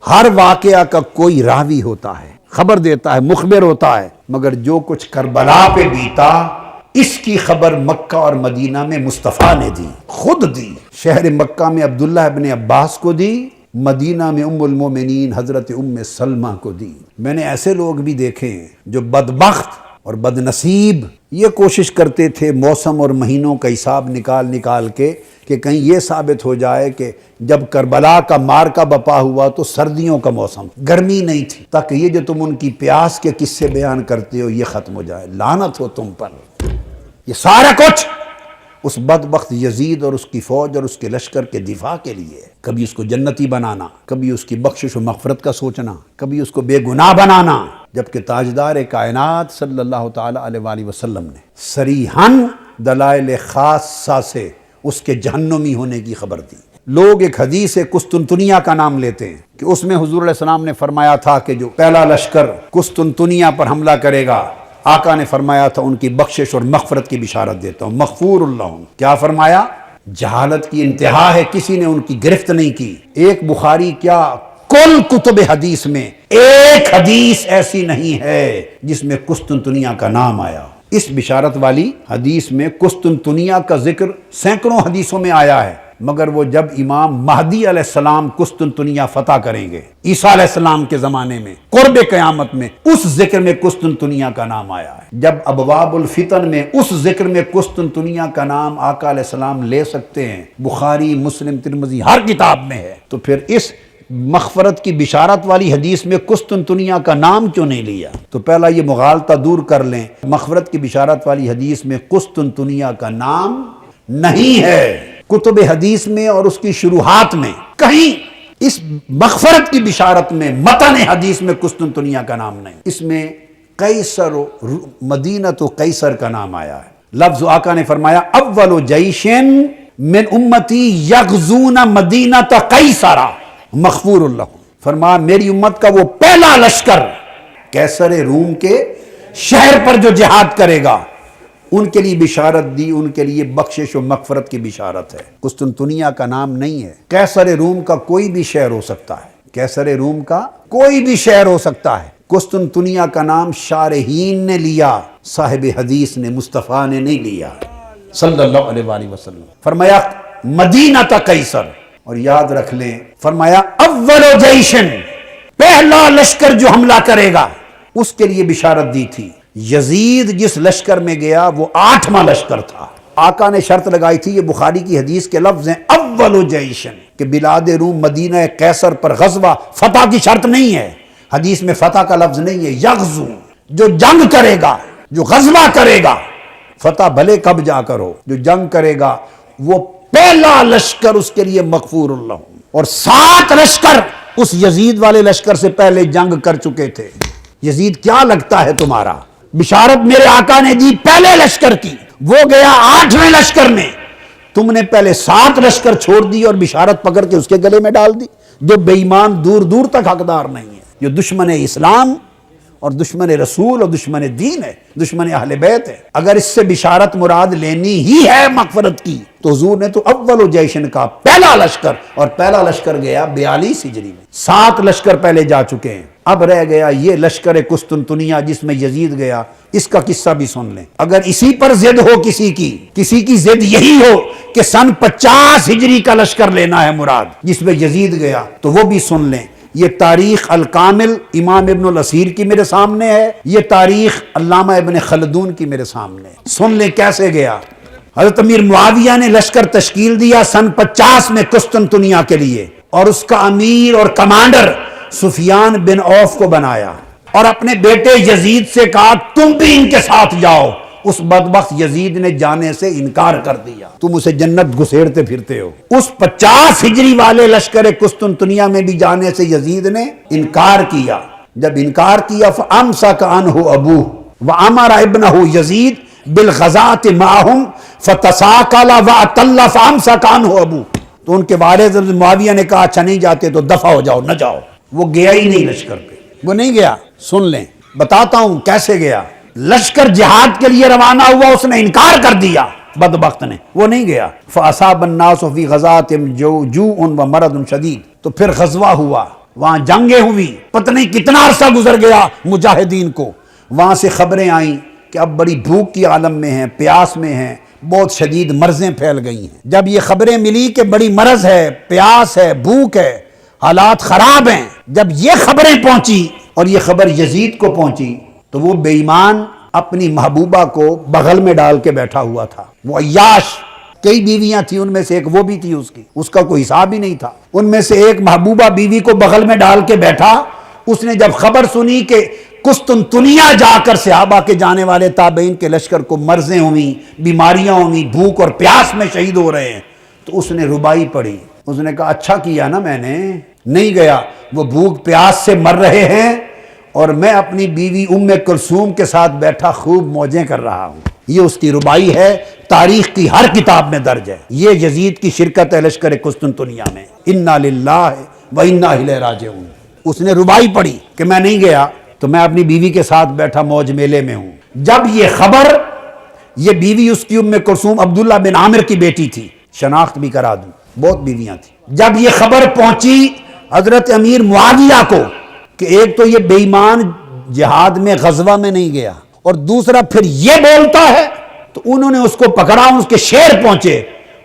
ہر واقعہ کا کوئی راوی ہوتا ہے، خبر دیتا ہے، مخبر ہوتا ہے، مگر جو کچھ کربلا پہ بیتا اس کی خبر مکہ اور مدینہ میں مصطفیٰ نے دی، خود دی۔ شہر مکہ میں عبداللہ ابن عباس کو دی، مدینہ میں ام المومنین حضرت ام سلمہ کو دی۔ میں نے ایسے لوگ بھی دیکھے ہیں جو بدبخت اور بد نصیب یہ کوشش کرتے تھے موسم اور مہینوں کا حساب نکال کے کہ کہیں یہ ثابت ہو جائے کہ جب کربلا کا معرکہ بپا ہوا تو سردیوں کا موسم، گرمی نہیں تھی، تاکہ یہ جو تم ان کی پیاس کے قصے بیان کرتے ہو یہ ختم ہو جائے۔ لعنت ہو تم پر۔ یہ سارا کچھ اس بدبخت یزید اور اس کی فوج اور اس کے لشکر کے دفاع کے لیے، کبھی اس کو جنتی بنانا، کبھی اس کی بخشش و مغفرت کا سوچنا، کبھی اس کو بے گناہ بنانا، جبکہ تاجدار کائنات صلی اللہ تعالی علیہ وآلہ وسلم نے صریحاً دلائل خاصہ سے اس کے جہنمی ہونے کی خبر دی۔ لوگ ایک حدیث قسطنطنیہ کا نام لیتے ہیں کہ اس میں حضور علیہ السلام نے فرمایا تھا کہ جو پہلا لشکر قسطنطنیہ پر حملہ کرے گا، آقا نے فرمایا تھا ان کی بخشش اور مغفرت کی بشارت دیتا ہوں، مغفور اللہم۔ کیا فرمایا؟ جہالت کی انتہا ہے، کسی نے ان کی گرفت نہیں کی۔ ایک بخاری کیا کل کتب حدیث میں ایک حدیث ایسی نہیں ہے جس میں قسطنطنیہ کا نام آیا۔ اس بشارت والی حدیث میں قسطنطنیہ کا ذکر سینکڑوں حدیثوں میں آیا ہے، مگر وہ جب امام مہدی علیہ السلام قسطنطنیہ فتح کریں گے عیسیٰ علیہ السلام کے زمانے میں قرب قیامت میں، اس ذکر میں قسطنطنیہ کا نام آیا ہے۔ جب ابواب الفتن میں اس ذکر میں قسطنطنیہ کا نام آقا علیہ السلام لے سکتے ہیں، بخاری، مسلم، ترمذی ہر کتاب میں ہے، تو پھر اس مغفرت کی بشارت والی حدیث میں قسطنطنیہ کا نام کیوں نہیں لیا؟ تو پہلا یہ مغالطہ دور کر لیں، مغفرت کی بشارت والی حدیث میں قسطنطنیہ کا نام نہیں ہے۔ کتب حدیث میں اور اس کی شروحات میں کہیں اس مغفرت کی بشارت میں متن حدیث میں قسطنطنیہ کا نام نہیں، اس میں قیصر مدینہ قیصر کا نام آیا ہے۔ لفظ آقا نے فرمایا اول جیش من امتی یغزون مدینہ قیصر مغفور اللہ، فرمایا میری امت کا وہ پہلا لشکر قیصر روم کے شہر پر جو جہاد کرے گا ان کے لیے بشارت دی، ان کے لیے بخشش و مغفرت کی بشارت ہے۔ قسطنطنیہ کا نام نہیں ہے۔ قیصر روم کا کوئی بھی شہر ہو سکتا ہے، قیصر روم کا کوئی بھی شہر ہو سکتا ہے۔ قسطنطنیہ کا نام شارحین نے لیا، صاحب حدیث نے، مصطفیٰ نے نہیں لیا صلی اللہ علیہ وآلہ وسلم۔ فرمایا مدینہ قیصر، اور یاد رکھ لیں فرمایا اول جیشن، پہلا لشکر جو حملہ کرے گا اس کے لیے بشارت دی تھی۔ یزید جس لشکر میں گیا وہ 8واں لشکر تھا۔ آقا نے شرط لگائی تھی، یہ بخاری کی حدیث کے لفظ ہیں اول جیشن، کہ بلاد روم مدینہ قیصر پر غزوہ فتح کی شرط نہیں ہے، حدیث میں فتح کا لفظ نہیں ہے، یغزو، جو جنگ کرے گا، جو غزوہ کرے گا، فتح بھلے کب جا کرو، جو جنگ کرے گا وہ پہلا لشکر اس کے لیے مغفور اللہ۔ اور 7 لشکر اس یزید والے لشکر سے پہلے جنگ کر چکے تھے۔ یزید کیا لگتا ہے تمہارا؟ بشارت میرے آقا نے دی پہلے لشکر کی، وہ گیا 8ویں لشکر میں، تم نے پہلے 7 لشکر چھوڑ دی اور بشارت پکڑ کے اس کے گلے میں ڈال دی۔ جو بے ایمان دور دور تک حقدار نہیں ہے، جو دشمن اسلام اور دشمن رسول اور دشمن دین ہے، دشمن اہل بیت ہے، اگر اس سے بشارت مراد لینی ہی ہے مغفرت کی تو حضور نے تو اول جیشن کا پہلا لشکر، اور پہلا لشکر گیا 42 ہجری میں، 7 لشکر پہلے جا چکے ہیں۔ اب رہ گیا یہ لشکر قسطنطنیہ جس میں یزید گیا، اس کا قصہ بھی سن لیں۔ اگر اسی پر ضد ہو کسی کی ضد یہی ہو کہ سن 50 ہجری کا لشکر لینا ہے مراد جس میں یزید گیا، تو وہ بھی سن لیں۔ یہ تاریخ الکامل امام ابن الاسیر کی میرے سامنے ہے، یہ تاریخ علامہ ابن خلدون کی میرے سامنے ہے۔ سن لیں کیسے گیا۔ حضرت امیر معاویہ نے لشکر تشکیل دیا سن 50 میں قسطنطنیہ کے لیے، اور اس کا امیر اور کمانڈر سفیان بن عوف کو بنایا، اور اپنے بیٹے یزید سے کہا تم بھی ان کے ساتھ جاؤ۔ اس بدبخت یزید نے جانے سے انکار کر دیا، تم اسے جنت گھسیڑتے پھرتے ہو۔ اس 50 ہجری والے لشکر قسطنطنیہ میں بھی جانے سے یزید نے انکار کیا۔ جب انکار کیا فَأَمْسَكَ عَنْهُ أَبُوهُ وَأَمَرَ ابْنَهُ يَزِيدَ بِالْغَزَاةِ مَعَهُمْ فَتَسَاقَلَ وَأَطَلَّ فَأَمْسَكَ عَنْهُ أَبُوهُ، تو ان کے والد معاویہ نے کہا اچھا نہیں جاتے تو دفع ہو جاؤ، نہ جاؤ۔ وہ گیا ہی نہیں لشکر پہ، وہ نہیں گیا۔ سن لیں، بتاتا ہوں کیسے گیا۔ لشکر جہاد کے لیے روانہ ہوا، اس نے انکار کر دیا بدبخت نے، وہ نہیں گیا۔ فَأَصَابَ النَّاسُ فِي غَزَاتِهِمْ جُوعٌ وَمَرَضٌ شَدِيدٌ، تو پھر غزوہ ہوا، وہاں جنگیں ہوئی، پتہ نہیں کتنا عرصہ گزر گیا مجاہدین کو، وہاں سے خبریں آئیں کہ اب بڑی بھوک کی عالم میں ہیں، پیاس میں ہیں، بہت شدید مرضیں پھیل گئی ہیں۔ جب یہ خبریں ملی کہ بڑی مرض ہے، پیاس ہے، بھوک ہے، حالات خراب ہیں، جب یہ خبریں پہنچی اور یہ خبر یزید کو پہنچی تو وہ بے ایمان اپنی محبوبہ کو بغل میں ڈال کے بیٹھا ہوا تھا۔ وہ عیاش، کئی بیویاں تھیں، ان میں سے ایک وہ بھی تھی، اس کا کوئی حساب ہی نہیں تھا۔ ان میں سے ایک محبوبہ بیوی کو بغل میں ڈال کے بیٹھا۔ اس نے جب خبر سنی کہ قسطنطنیہ جا کر صحابہ کے جانے والے تابعین کے لشکر کو مرضیں ہوئیں، بیماریاں ہوئیں، بھوک اور پیاس میں شہید ہو رہے ہیں، تو اس نے ربائی پڑھی۔ اس نے کہا اچھا کیا نا میں نے نہیں گیا، وہ بھوک پیاس سے مر رہے ہیں اور میں اپنی بیوی ام کلثوم کے ساتھ بیٹھا خوب موجیں کر رہا ہوں۔ یہ اس کی ربائی ہے، تاریخ کی ہر کتاب میں درج ہے۔ یہ یزید کی شرکت ہے لشکر قسطنطنیہ میں۔ انا للہ و انا الیہ راجعون۔ اس نے ربائی پڑھی کہ میں نہیں گیا تو میں اپنی بیوی کے ساتھ بیٹھا موج میلے میں ہوں۔ جب یہ خبر، یہ بیوی اس کی ام کلثوم عبداللہ بن عامر کی بیٹی تھی، شناخت بھی کرا دوں، بہت بیویاں تھیں۔ جب یہ خبر پہنچی حضرت امیر معاویہ کو کہ ایک تو یہ بے ایمان جہاد میں غزوہ میں نہیں گیا اور دوسرا پھر یہ بولتا ہے، تو انہوں نے اس کو پکڑا، اس کے شیر پہنچے۔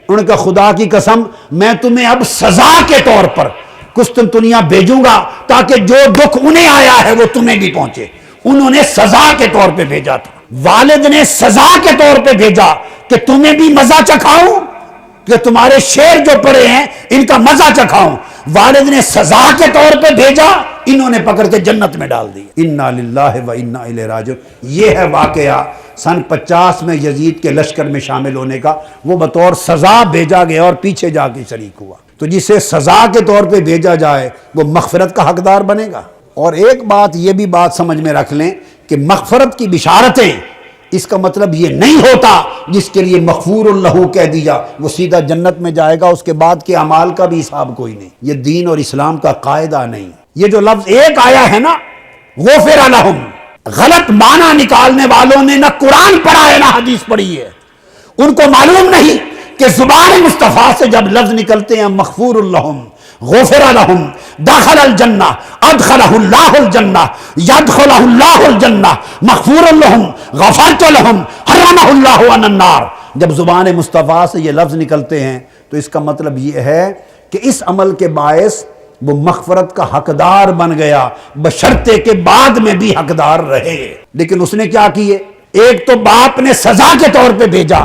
انہوں نے کہا خدا کی قسم میں تمہیں اب سزا کے طور پر قسطنطنیہ بھیجوں گا تاکہ جو دکھ انہیں آیا ہے وہ تمہیں بھی پہنچے۔ انہوں نے سزا کے طور پہ بھیجا تھا، والد نے سزا کے طور پہ بھیجا کہ تمہیں بھی مزہ چکھاؤں، کہ تمہارے شیر جو پڑے ہیں ان کا مزہ چکھاؤں۔ والد نے سزا کے طور پہ بھیجا، انہوں نے پکڑ کے جنت میں ڈال دی۔ انا للہ و انا الیہ راجعون۔ یہ ہے واقعہ سن 50 میں یزید کے لشکر میں شامل ہونے کا۔ وہ بطور سزا بھیجا گیا اور پیچھے جا کے شریک ہوا۔ تو جسے سزا کے طور پہ بھیجا جائے وہ مغفرت کا حقدار بنے گا۔ اور ایک بات یہ بھی بات سمجھ میں رکھ لیں کہ مغفرت کی بشارتیں، اس کا مطلب یہ نہیں ہوتا جس کے لیے مغفور لہ کہہ دیا وہ سیدھا جنت میں جائے گا، اس کے بعد کے اعمال کا بھی حساب کوئی نہیں۔ یہ دین اور اسلام کا قاعدہ نہیں۔ یہ جو لفظ ایک آیا ہے نا غفر لہم، غلط معنی نکالنے والوں نے نہ قرآن پڑھا ہے نہ حدیث پڑھی ہے۔ ان کو معلوم نہیں کہ زبان مصطفیٰ سے جب لفظ نکلتے ہیں مغفور لہم، غفر لہم، دخل الجنہ، ادخلہ اللہ الجنہ، یدخلہ اللہ الجنہ، مغفور لہم، غفرت لہم، حرمہ اللہ عن النار، جب زبان مصطفیٰ سے یہ لفظ نکلتے ہیں تو اس کا مطلب یہ ہے کہ اس عمل کے باعث وہ مغفرت کا حقدار بن گیا، بشرطے کے بعد میں بھی حقدار رہے۔ لیکن اس نے کیا کیے؟ ایک تو باپ نے سزا کے طور پہ بھیجا،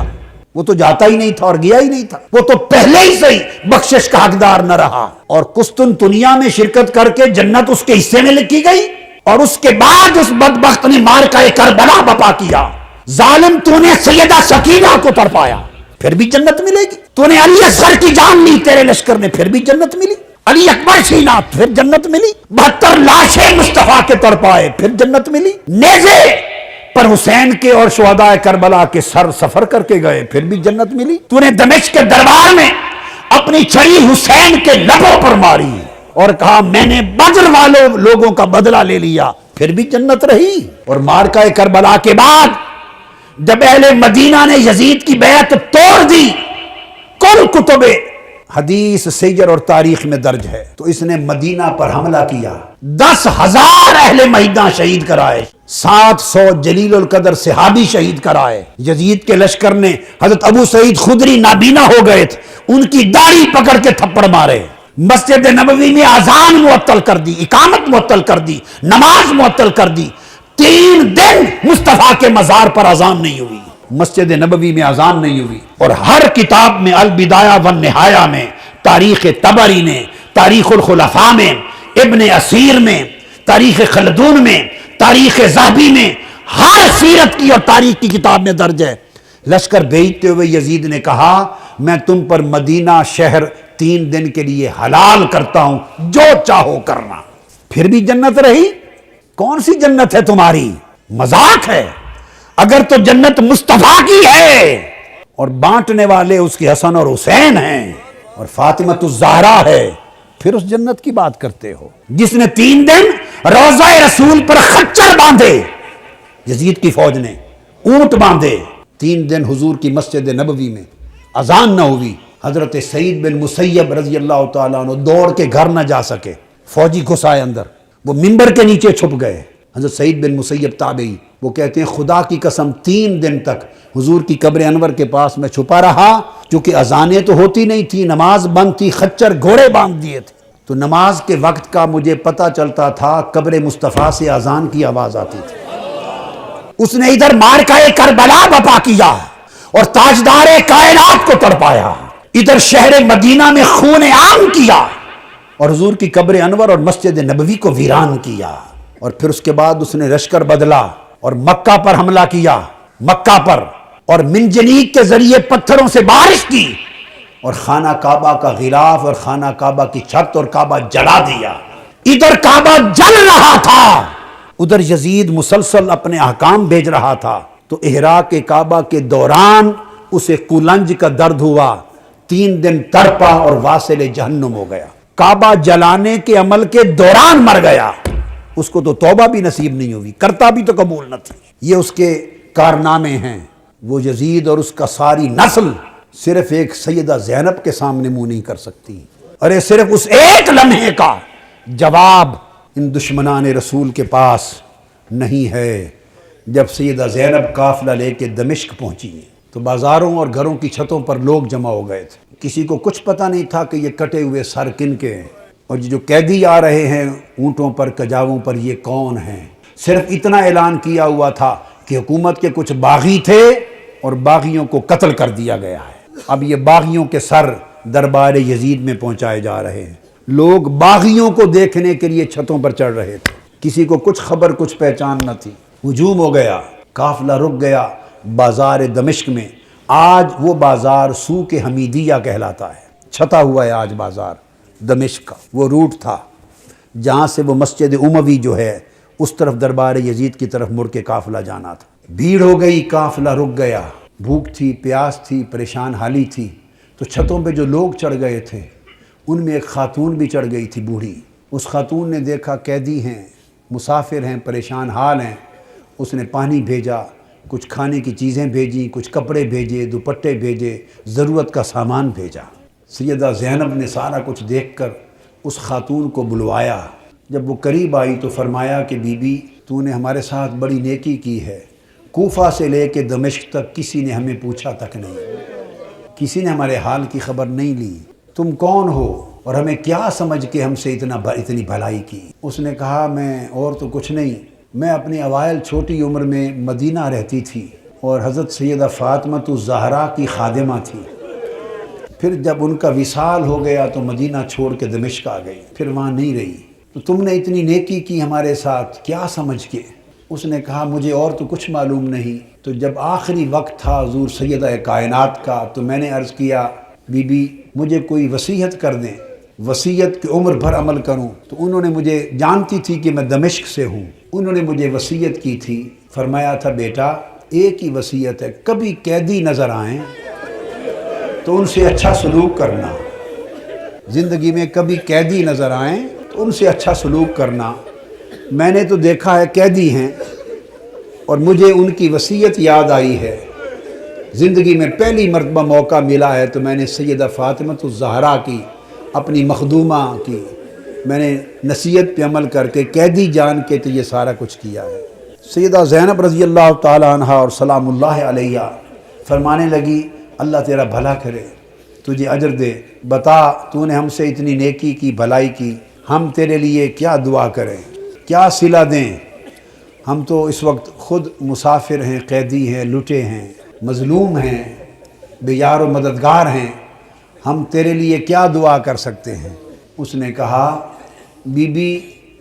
وہ تو جاتا ہی نہیں تھا اور گیا ہی نہیں تھا، وہ تو پہلے ہی سے بخشش کا حقدار نہ رہا، اور قسطنطنیہ میں شرکت کر کے جنت اس کے حصے میں لکھی گئی، اور اس کے بعد اس بدبخت نے مارکہ کربلا بپا کیا۔ ظالم تو نے سیدہ سکینہ کو تڑپایا، پھر بھی جنت ملے گی۔ تو نے علی اصغر کی جان لی تیرے لشکر نے، پھر بھی جنت ملی۔ علی اکبر سینا، پھر جنت ملی۔ 72 لاشیں مصطفیٰ کے تڑپائے، پھر جنت ملی۔ نیزے پر حسین کے اور شہداء کربلا کے سر سفر کر کے گئے، پھر بھی جنت ملی۔ تو نے دمشق کے دربار میں اپنی چھڑی حسین کے لبوں پر ماری اور کہا میں نے بدر والوں لوگوں کا بدلہ لے لیا، پھر بھی جنت رہی۔ اور مارکہ کربلا کے بعد جب اہل مدینہ نے یزید کی بیعت توڑ دی، کل کتب حدیث، سیر اور تاریخ میں درج ہے، تو اس نے مدینہ پر حملہ کیا، 10,000 اہل مدینہ شہید کرائے، 700 جلیل القدر صحابی شہید کرائے۔ یزید کے لشکر نے حضرت ابو سعید خدری نابینا ہو گئے تھے، ان کی داڑھی پکڑ کے تھپڑ مارے، مسجد نبوی میں اذان معطل کر دی، اقامت معطل کر دی، نماز معطل کر دی۔ 3 دن مصطفیٰ کے مزار پر اذان نہیں ہوئی، مسجد نبوی میں اذان نہیں ہوئی۔ اور ہر کتاب میں، البدایہ والنہایہ میں، تاریخ طبری میں، تاریخ الخلفاء میں، ابن اسیر میں، تاریخ خلدون میں، تاریخ ذہبی میں، ہر سیرت کی اور تاریخ کی کتاب میں درج ہے۔ لشکر بھیجتے ہوئے یزید نے کہا میں تم پر مدینہ شہر 3 دن کے لیے حلال کرتا ہوں، جو چاہو کرنا۔ پھر بھی جنت رہی۔ کون سی جنت ہے تمہاری؟ مذاق ہے۔ اگر تو جنت مصطفیٰ کی ہے اور بانٹنے والے اس کے حسن اور حسین ہیں اور فاطمۃ الزہرا ہے، پھر اس جنت کی بات کرتے ہو۔ جس نے 3 دن روضہ رسول پر خچر باندھے، یزید کی فوج نے اونٹ باندھے، 3 دن حضور کی مسجد نبوی میں اذان نہ ہوئی، حضرت سعید بن مسیب رضی اللہ تعالیٰ عنہ دوڑ کے گھر نہ جا سکے، فوجی گھس آئے اندر، وہ منبر کے نیچے چھپ گئے۔ حضرت سعید بن مسیب تابعی وہ کہتے ہیں خدا کی قسم 3 دن تک حضور کی قبر انور کے پاس میں چھپا رہا، کیونکہ اذانیں تو ہوتی نہیں تھی، نماز بند تھی، خچر گھوڑے باندھ دیے تھے، تو نماز کے وقت کا مجھے پتہ چلتا تھا، قبر مصطفیٰ سے اذان کی آواز آتی تھی۔ اس نے ادھر مارکہ کربلا بپا کیا اور تاجدار کائنات کو تڑپایا، ادھر شہر مدینہ میں خون عام کیا اور حضور کی قبر انور اور مسجد نبوی کو ویران کیا، اور پھر اس کے بعد اس نے لشکر بدلا اور مکہ پر حملہ کیا، مکہ پر، اور منجنیق کے ذریعے پتھروں سے بارش کی اور خانہ کعبہ کا غلاف اور خانہ کعبہ کی چھت اور کعبہ جلا دیا۔ ادھر کعبہ جل رہا تھا، ادھر یزید مسلسل اپنے احکام بھیج رہا تھا، تو احراق کعبہ کے دوران اسے قولنج کا درد ہوا، 3 دن تڑپا اور واصل جہنم ہو گیا، کعبہ جلانے کے عمل کے دوران مر گیا۔ اس کو تو توبہ بھی نصیب نہیں ہوئی، کرتا بھی تو قبول نہ تھی۔ یہ اس کے کارنامے ہیں۔ وہ یزید اور اس کا ساری نسل صرف ایک سیدہ زینب کے سامنے منہ نہیں کر سکتی، ارے صرف اس ایک لمحے کا جواب ان دشمنان رسول کے پاس نہیں ہے۔ جب سیدہ زینب قافلہ لے کے دمشق پہنچی تو بازاروں اور گھروں کی چھتوں پر لوگ جمع ہو گئے تھے، کسی کو کچھ پتہ نہیں تھا کہ یہ کٹے ہوئے سر کن کے ہیں، اور جو قیدی آ رہے ہیں اونٹوں پر کجاووں پر، یہ کون ہیں۔ صرف اتنا اعلان کیا ہوا تھا کہ حکومت کے کچھ باغی تھے اور باغیوں کو قتل کر دیا گیا ہے۔ اب یہ باغیوں کے سر دربار یزید میں پہنچائے جا رہے ہیں۔ لوگ باغیوں کو دیکھنے کے لیے چھتوں پر چڑھ رہے تھے، کسی کو کچھ خبر کچھ پہچان نہ تھی۔ ہجوم ہو گیا، قافلہ رک گیا بازار دمشق میں۔ آج وہ بازار سوق حمیدیہ کہلاتا ہے، چھتا ہوا ہے آج بازار دمشق کا۔ وہ روٹ تھا جہاں سے وہ مسجد اموی جو ہے اس طرف دربار یزید کی طرف مڑ کے قافلہ جانا تھا۔ بھیڑ ہو گئی، قافلہ رک گیا، بھوک تھی، پیاس تھی، پریشان حالی تھی، تو چھتوں پہ جو لوگ چڑھ گئے تھے ان میں ایک خاتون بھی چڑھ گئی تھی، بوڑھی۔ اس خاتون نے دیکھا قیدی ہیں، مسافر ہیں، پریشان حال ہیں، اس نے پانی بھیجا، کچھ کھانے کی چیزیں بھیجیں، کچھ کپڑے بھیجے، دوپٹے بھیجے، ضرورت کا سامان بھیجا۔ سیدہ زینب نے سارا کچھ دیکھ کر اس خاتون کو بلوایا۔ جب وہ قریب آئی تو فرمایا کہ بی بی تو نے ہمارے ساتھ بڑی نیکی کی ہے، کوفہ سے لے کے دمشق تک کسی نے ہمیں پوچھا تک نہیں، کسی نے ہمارے حال کی خبر نہیں لی، تم کون ہو اور ہمیں کیا سمجھ کے ہم سے اتنی بھلائی کی؟ اس نے کہا میں اور تو کچھ نہیں، میں اپنی اوائل چھوٹی عمر میں مدینہ رہتی تھی اور حضرت سیدہ فاطمہ الزہرا کی خادمہ تھی، پھر جب ان کا وصال ہو گیا تو مدینہ چھوڑ کے دمشق آ گئی، پھر وہاں نہیں رہی، تو تم نے اتنی نیکی کی ہمارے ساتھ کیا سمجھ کے؟ اس نے کہا مجھے اور تو کچھ معلوم نہیں۔ تو جب آخری وقت تھا حضور سیدہ کائنات کا تو میں نے عرض کیا بی بی مجھے کوئی وصیت کر دیں، وصیت کی عمر بھر عمل کروں۔ تو انہوں نے مجھے، جانتی تھی کہ میں دمشق سے ہوں، انہوں نے مجھے وصیت کی تھی، فرمایا تھا بیٹا ایک ہی وصیت ہے، کبھی قیدی نظر آئیں تو ان سے اچھا سلوک کرنا، زندگی میں کبھی قیدی نظر آئیں تو ان سے اچھا سلوک کرنا۔ میں نے تو دیکھا ہے قیدی ہیں اور مجھے ان کی وصیت یاد آئی ہے، زندگی میں پہلی مرتبہ موقع ملا ہے تو میں نے سیدہ فاطمہ الزہرا کی، اپنی مخدومہ کی، میں نے نصیحت پہ عمل کر کے قیدی جان کے تو یہ سارا کچھ کیا ہے۔ سیدہ زینب رضی اللہ تعالی عنہ اور سلام اللہ علیہ فرمانے لگی اللہ تیرا بھلا کرے، تجھے اجر دے، بتا تو نے ہم سے اتنی نیکی کی، بھلائی کی، ہم تیرے لیے کیا دعا کریں، کیا صلہ دیں؟ ہم تو اس وقت خود مسافر ہیں، قیدی ہیں، لٹے ہیں، مظلوم ہیں، بے یار و مددگار ہیں، ہم تیرے لیے کیا دعا کر سکتے ہیں؟ اس نے کہا بی بی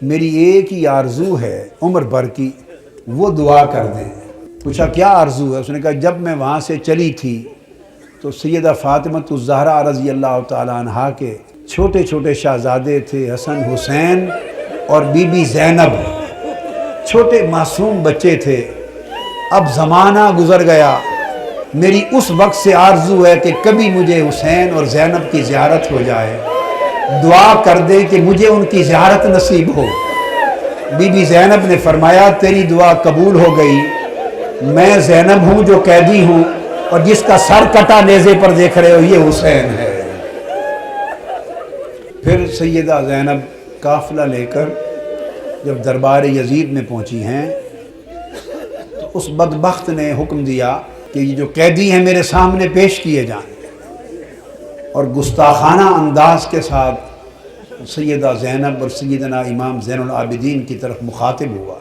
میری ایک ہی آرزو ہے عمر بھر کی، وہ دعا کر دیں۔ پوچھا کیا آرزو ہے؟ اس نے کہا جب میں وہاں سے چلی تھی تو سیدہ فاطمہ الزہرا رضی اللہ تعالیٰ عنہا کے چھوٹے چھوٹے شہزادے تھے، حسن حسین اور بی بی زینب، چھوٹے معصوم بچے تھے، اب زمانہ گزر گیا، میری اس وقت سے آرزو ہے کہ کبھی مجھے حسین اور زینب کی زیارت ہو جائے، دعا کر دے کہ مجھے ان کی زیارت نصیب ہو۔ بی بی زینب نے فرمایا تیری دعا قبول ہو گئی، میں زینب ہوں جو قیدی ہوں اور جس کا سر کٹا نیزے پر دیکھ رہے ہو یہ حسین ہے۔ پھر سیدہ زینب قافلہ لے کر جب دربار یزید میں پہنچی ہیں تو اس بدبخت نے حکم دیا کہ یہ جو قیدی ہیں میرے سامنے پیش کیے جائیں، اور گستاخانہ انداز کے ساتھ سیدہ زینب اور سیدنا امام زین العابدین کی طرف مخاطب ہوا۔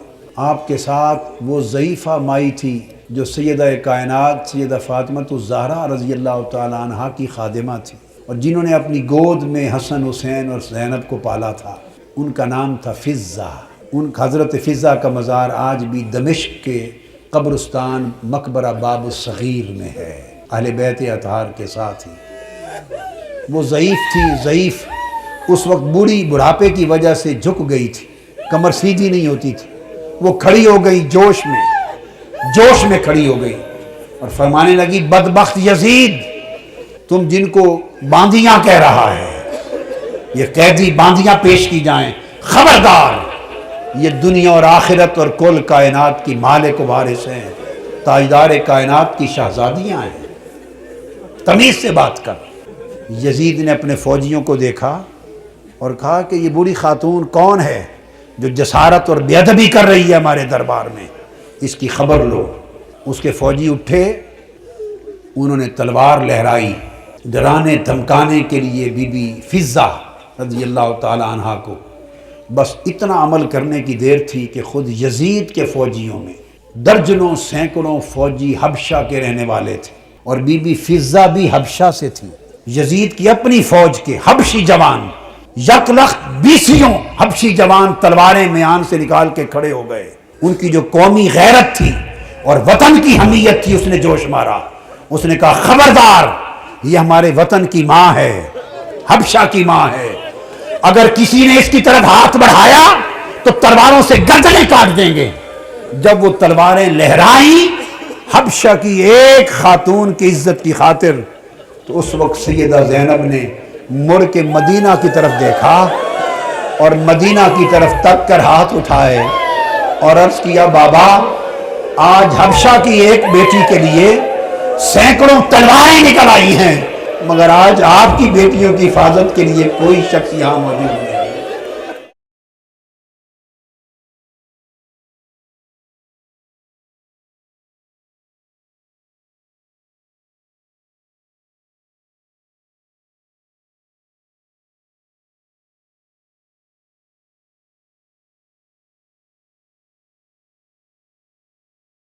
آپ کے ساتھ وہ ضعیفہ مائی تھی جو سیدہ کائنات سیدہ فاطمہ الزہرا رضی اللہ تعالی عنہا کی خادمہ تھی، اور جنہوں نے اپنی گود میں حسن حسین اور زینب کو پالا تھا۔ ان کا نام تھا فضہ۔ ان حضرت فضہ کا مزار آج بھی دمشق کے قبرستان مقبرہ باب الصغیر میں ہے، اہل بیت اطہار کے ساتھ ہی۔ وہ ضعیف تھی، ضعیف، اس وقت بوڑھی بڑھاپے کی وجہ سے جھک گئی تھی، کمر سیدھی نہیں ہوتی تھی۔ وہ کھڑی ہو گئی جوش میں کھڑی ہو گئی اور فرمانے لگی، بدبخت یزید، تم جن کو باندیاں کہہ رہا ہے، یہ قیدی باندیاں پیش کی جائیں، خبردار، یہ دنیا اور آخرت اور کل کائنات کی مالک و وارث ہیں، تاجدار کائنات کی شہزادیاں ہیں، تمیز سے بات کر۔ یزید نے اپنے فوجیوں کو دیکھا اور کہا کہ یہ بوڑھی خاتون کون ہے جو جسارت اور بے ادبی کر رہی ہے ہمارے دربار میں، اس کی خبر لو۔ اس کے فوجی اٹھے، انہوں نے تلوار لہرائی، ڈرانے دھمکانے کے لیے بی بی فضہ رضی اللہ تعالی عنہا کو۔ بس اتنا عمل کرنے کی دیر تھی کہ خود یزید کے فوجیوں میں درجنوں سینکڑوں فوجی حبشہ کے رہنے والے تھے، اور بی بی فضہ بھی حبشہ سے تھی۔ یزید کی اپنی فوج کے حبشی جوان، یک لخت 20 حبشی جوان تلواریں میان سے نکال کے کھڑے ہو گئے۔ ان کی جو قومی غیرت تھی اور وطن کی حمیت تھی، اس نے جوش مارا۔ اس نے کہا، خبردار، یہ ہمارے وطن کی ماں ہے، حبشہ کی ماں ہے، اگر کسی نے اس کی طرف ہاتھ بڑھایا تو تلواروں سے گردنیں کاٹ دیں گے۔ جب وہ تلواریں لہرائیں حبشہ کی ایک خاتون کی عزت کی خاطر، تو اس وقت سیدہ زینب نے مڑ کے مدینہ کی طرف دیکھا اور مدینہ کی طرف تک کر ہاتھ اٹھائے اور عرض کیا، بابا، آج حبشہ کی ایک بیٹی کے لیے سینکڑوں تلواریں نکل آئی ہیں، مگر آج آپ کی بیٹیوں کی حفاظت کے لیے کوئی شخص یہاں موجود نہیں۔